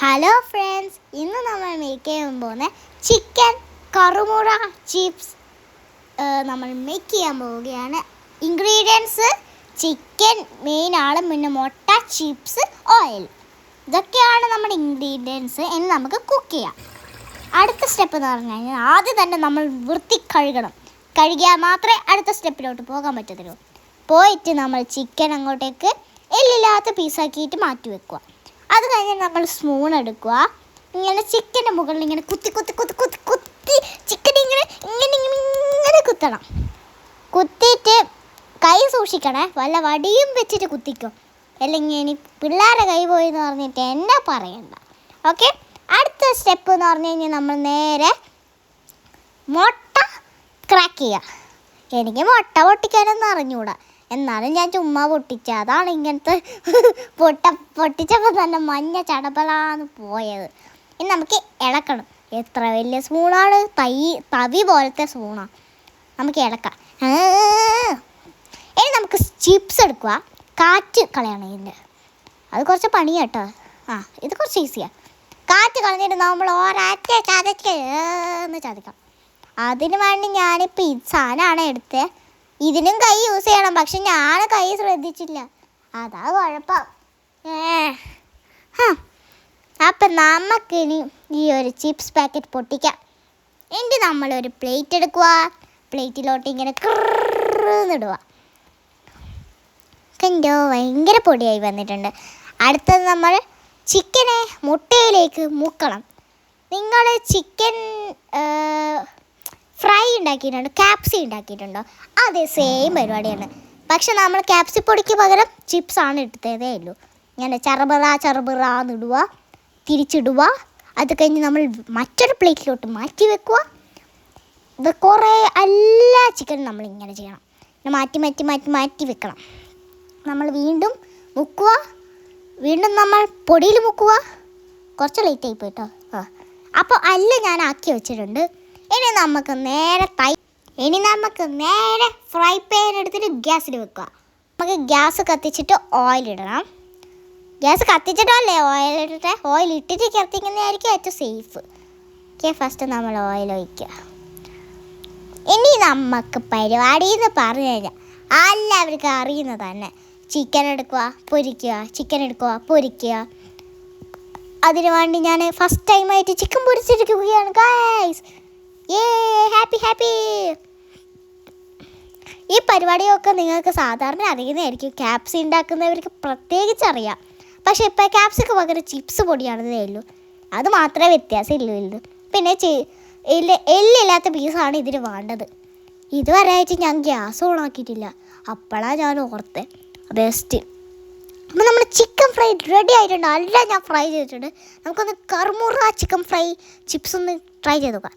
Hello friends, ഇന്ന് നമ്മൾ make ചെയ്യാൻ പോകുന്ന ചിക്കൻ കറുമുറ ചിപ്സ് നമ്മൾ മേക്ക് ചെയ്യാൻ പോവുകയാണ്. ഇൻഗ്രീഡിയൻസ് ചിക്കൻ മെയിൻ ആണ്, പിന്നെ മുട്ട, ചിപ്സ്, ഓയിൽ, ഇതൊക്കെയാണ് നമ്മുടെ ഇൻഗ്രീഡിയൻസ്. ഇനി നമുക്ക് കുക്ക് ചെയ്യാം. അടുത്ത സ്റ്റെപ്പ് എന്ന് പറഞ്ഞു കഴിഞ്ഞാൽ ആദ്യം തന്നെ നമ്മൾ കഴുകിയാൽ മാത്രമേ അടുത്ത സ്റ്റെപ്പിലോട്ട് പോകാൻ പറ്റത്തുള്ളൂ. പോയിട്ട് നമ്മൾ ചിക്കൻ അങ്ങോട്ടേക്ക് എല്ലില്ലാത്ത പീസാക്കിയിട്ട് മാറ്റി വെക്കുക. അത് കഴിഞ്ഞ് നമ്മൾ സ്പൂൺ എടുക്കുക. ഇങ്ങനെ ചിക്കൻ്റെ മുകളിൽ ഇങ്ങനെ കുത്തി ചിക്കൻ ഇങ്ങനെ കുത്തണം. കുത്തിയിട്ട് കൈ സൂക്ഷിക്കണേ, വല്ല വടിയും വെച്ചിട്ട് കുത്തിക്കും, അല്ലെങ്കിൽ ഇനി പിള്ളേരുടെ കൈ പോയി എന്ന് പറഞ്ഞിട്ട് എന്നെ പറയണ്ട. ഓക്കെ, അടുത്ത സ്റ്റെപ്പ് എന്ന് പറഞ്ഞു കഴിഞ്ഞാൽ നമ്മൾ നേരെ മുട്ട ക്രാക്ക് ചെയ്യുക. എനിക്ക് മുട്ട പൊട്ടിക്കാനൊന്നും അറിഞ്ഞൂടാ, എന്നാലും ഞാൻ ചുമ്മാ പൊട്ടിച്ച. അതാണ് ഇങ്ങനത്തെ പൊട്ടിച്ചപ്പോൾ തന്നെ മഞ്ഞ ചടപലാന്ന് പോയത്. ഇനി നമുക്ക് ഇളക്കണം. എത്ര വലിയ സ്പൂണാണ്, തവി പോലത്തെ സ്പൂണാണ്. നമുക്ക് ഇളക്കാം. ഇനി നമുക്ക് ചിപ്സ് എടുക്കുക. കാറ്റ് കളയണം ഇതിൻ്റെ, അത് കുറച്ച് പണിയാണ് കേട്ടോ. ഇത് കുറച്ച് ഈസിയാണ്. കാറ്റ് കളഞ്ഞിട്ട് നമ്മൾ ഒരൊറ്റ ചതക്കണം. അതിന് വേണ്ടി ഞാനിപ്പോൾ ഈ സാധനമാണ് എടുത്തത്. ഇതിനും കൈ യൂസ് ചെയ്യണം, പക്ഷെ ഞാൻ കൈ ശ്രദ്ധിച്ചില്ല, അതാ കുഴപ്പം. അപ്പം നമുക്കിനി ഈ ഒരു ചിപ്സ് പാക്കറ്റ് പൊട്ടിക്കാം. എന്നിട്ട് നമ്മളൊരു പ്ലേറ്റ് എടുക്കുക. പ്ലേറ്റിലോട്ട് ഇങ്ങനെ ഇടുക. കണ്ടോ, ഭയങ്കര പൊടിയായി വന്നിട്ടുണ്ട്. അടുത്തത് നമ്മൾ ചിക്കനെ മുട്ടയിലേക്ക് മുക്കണം. നിങ്ങൾ ചിക്കൻ ഫ്രൈ ഉണ്ടാക്കിയിട്ടുണ്ടോ, ക്യാപ്സി ഉണ്ടാക്കിയിട്ടുണ്ടോ? അതേ സെയിം പരിപാടിയാണ്. പക്ഷെ നമ്മൾ ക്യാപ്സി പൊടിക്ക് പകരം ചിപ്സാണ് എടുത്തതേ ഉള്ളൂ. ഇങ്ങനെ ചെറുബറാന്ന് ഇടുക, തിരിച്ചിടുക. അത് കഴിഞ്ഞ് നമ്മൾ മറ്റൊരു പ്ലേറ്റിലോട്ട് മാറ്റി വെക്കുക. ഇത് കുറേ എല്ലാ ചിക്കനും നമ്മളിങ്ങനെ ചെയ്യണം. മാറ്റി വെക്കണം. നമ്മൾ വീണ്ടും മുക്കുക. വീണ്ടും നമ്മൾ പൊടിയിൽ മുക്കുക. കുറച്ച് ലേറ്റായി പോയിട്ടോ. അപ്പോൾ ഞാൻ ആക്കി വെച്ചിട്ടുണ്ട്. ഇനി നമുക്ക് നേരെ ഫ്രൈ പാൻ എടുത്തിട്ട് ഗ്യാസിൽ വെക്കുക. നമുക്ക് ഗ്യാസ് കത്തിച്ചിട്ട് ഓയിൽ ഇടണം. ഗ്യാസ് കത്തിച്ചിട്ടല്ലേ ഓയിൽ ഇട്ടിട്ട്, ഓയിൽ ഇട്ടിട്ട് കത്തിക്കുന്നതായിരിക്കും ഏറ്റവും സേഫ്. ഓക്കെ, ഫസ്റ്റ് നമ്മൾ ഓയിൽ ഒഴിക്കുക. ഇനി നമുക്ക് പരിപാടി എന്ന് പറഞ്ഞു കഴിഞ്ഞാൽ എല്ലാവർക്കും അറിയുന്നത് തന്നെ. ചിക്കൻ എടുക്കുക, പൊരിക്കുക. അതിനു വേണ്ടി ഞാൻ ഫസ്റ്റ് ടൈമായിട്ട് ചിക്കൻ പൊരിച്ചിരിക്കുകയാണ് ഗൈസ്. ഹാപ്പി. ഈ പരിപാടിയൊക്കെ നിങ്ങൾക്ക് സാധാരണ അറിയുന്നതായിരിക്കും. ക്യാപ്സി ഉണ്ടാക്കുന്നവർക്ക് പ്രത്യേകിച്ച് അറിയാം. പക്ഷേ ഇപ്പോൾ ക്യാപ്സിക്ക് പകരം ചിപ്സ് പൊടിയാണെന്നേ ഉള്ളൂ. അത് മാത്രമേ വ്യത്യാസമില്ലൂ. പിന്നെ എല്ലില്ലാത്ത പീസാണ് ഇതിന് വേണ്ടത്. ഇതുവരെ ആയിട്ട് ഞാൻ ഗ്യാസ് ഓണാക്കിയിട്ടില്ല. അപ്പോഴാണ് ഞാൻ ഓർത്തത് ബെസ്റ്റ്. അപ്പോൾ നമ്മൾ ചിക്കൻ ഫ്രൈ റെഡി ആയിട്ടുണ്ട്. എല്ലാം ഞാൻ ഫ്രൈ ചെയ്തിട്ടുണ്ട്. നമുക്കൊന്ന് കറുമുറ ചിക്കൻ ഫ്രൈ ചിപ്സ് ഒന്ന് ട്രൈ ചെയ്ത് നോക്കാം.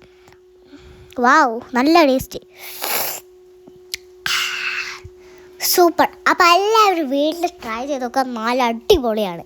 വാവ്, നല്ല ടേസ്റ്റ്, സൂപ്പർ. അപ്പോൾ എല്ലാവരും വീട്ടിൽ ട്രൈ ചെയ്ത് നോക്കാം. നല്ല അടിപൊളിയാണ്.